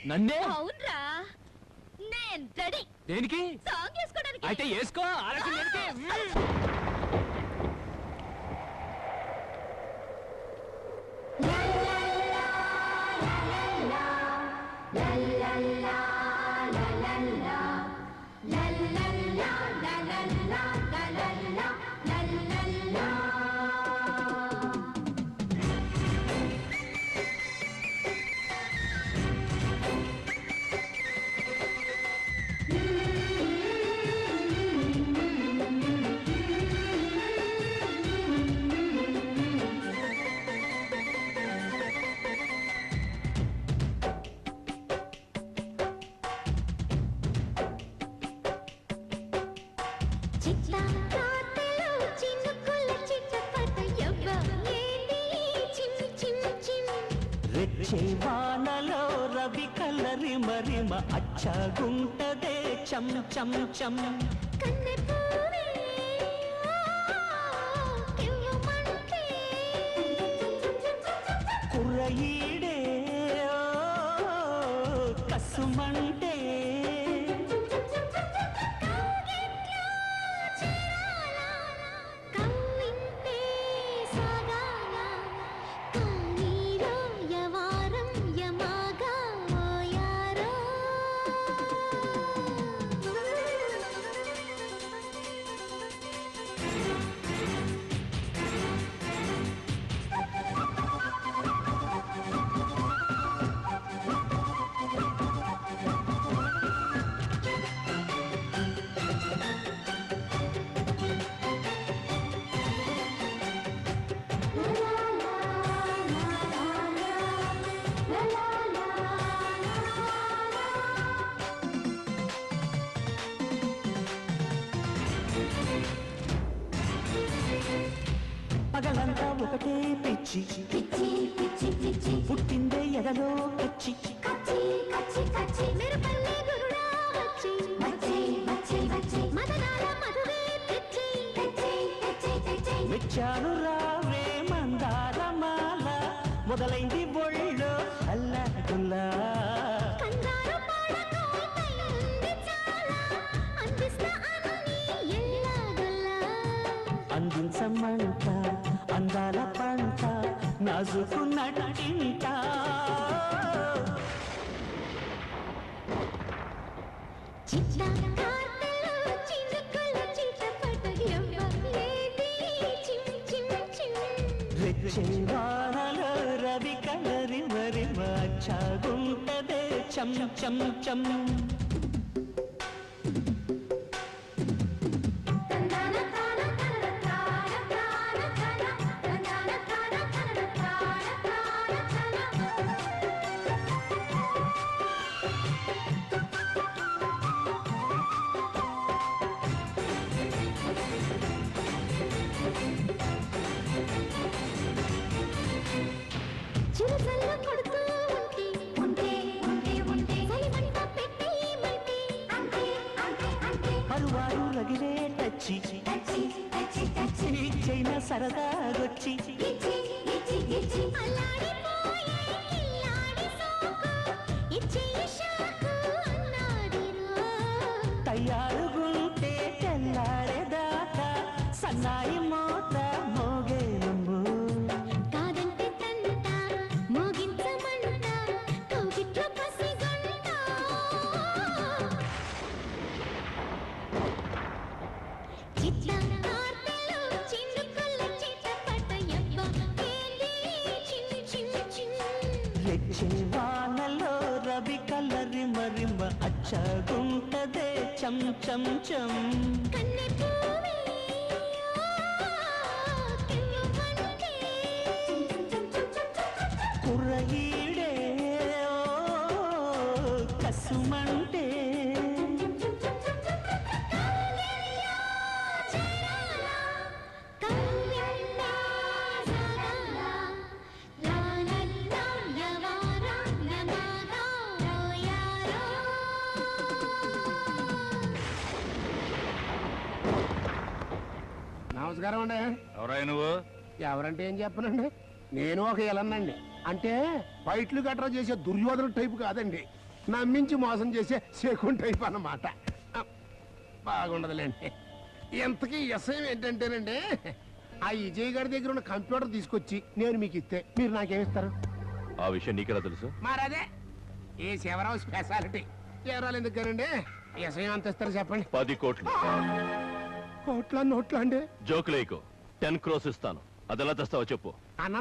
నన్నే? అవునరా, నేను రెడీ. దేనికి? సాంగ్ వేసుకోవడానికి. అయితే వేసుకో. ఆలస్యం దేనికి? వానలో రవి కలరి మరిమ అచ్చగుంటదే చం చం చం. కుర్రయీడే కసుమంటే పగలంతా ఒకటే పిచ్చి పిచ్చి పిచ్చి పిచ్చి పుట్టిందే ఎదలో కచ్చి కచ్చి కచ్చి కచ్చి మీరు పల్లె గురుడా వచ్చి వచ్చి వచ్చి వచ్చి మదనాల మధువే తెచ్చి తెచ్చి తెచ్చి తెచ్చి మెచ్చాను రావే మందారమాల మొదలైంది ఒళ్ళో అల్లగుల్లా కంగారు పాడకోతైంది చాలా అందిస్తా అన్ని ఎల్లాగల్లా అందించమంట అందాల పంట నాజుకున్నట్టింట రెచ్చేవానలో రవి కలరి మరి వచ్చగుంటదే చం చం చం. పరువారు రగిలే టచ్చి చైనా సరదాగొచ్చి తయారుగుంటే తెల్లారేదాకా సన్నాయి మోత మోగేనమ్ము కాదంటే తంట మోగించమంట కౌగిట్లో పసిగంట చిట్లా కార్తెలో చిందుకల్ల చిట్టపట యబ్బ ఏంది చిన్ని చిన్ని చిన్ని రెచ్చే వానలో రవి కలరి మరిమ అచ్చగుంటదే చం చం చం. కన్నె పూవే కుర్రయీడే కసుమంటే నమస్కారం అండి. ఎవరై నువ్వు? ఎవరంటే ఏం చెప్పనండి, నేను ఒక ఇలన్నండి. అంటే ఫైట్లు గట్రా చేసే దుర్యోధన టైపు కాదండి, నమ్మించి మోసం చేసే శకున్ టైప్ అన్నమాట. బాగుండదులేండి. ఇంతకీ విషయం ఏంటంటేనండి, ఆ విజయ్ గారి దగ్గర ఉన్న కంప్యూటర్ తీసుకొచ్చి నేను మీకు ఇస్తే మీరు నాకేమిస్తారు? ఆ విషయం నీకెలా తెలుసు? మరదే ఈ శివరావు స్పెషాలిటీ. శివరాలు ఎందుకు గారండి, విషయం అంత ఇస్తారు చెప్పండి. 10 కోట్లు. కోట్ల నోట్ల అండి? జోకులేకు 10 crores ఇస్తాను. అదెలా తెస్తావో చెప్పు. అన్న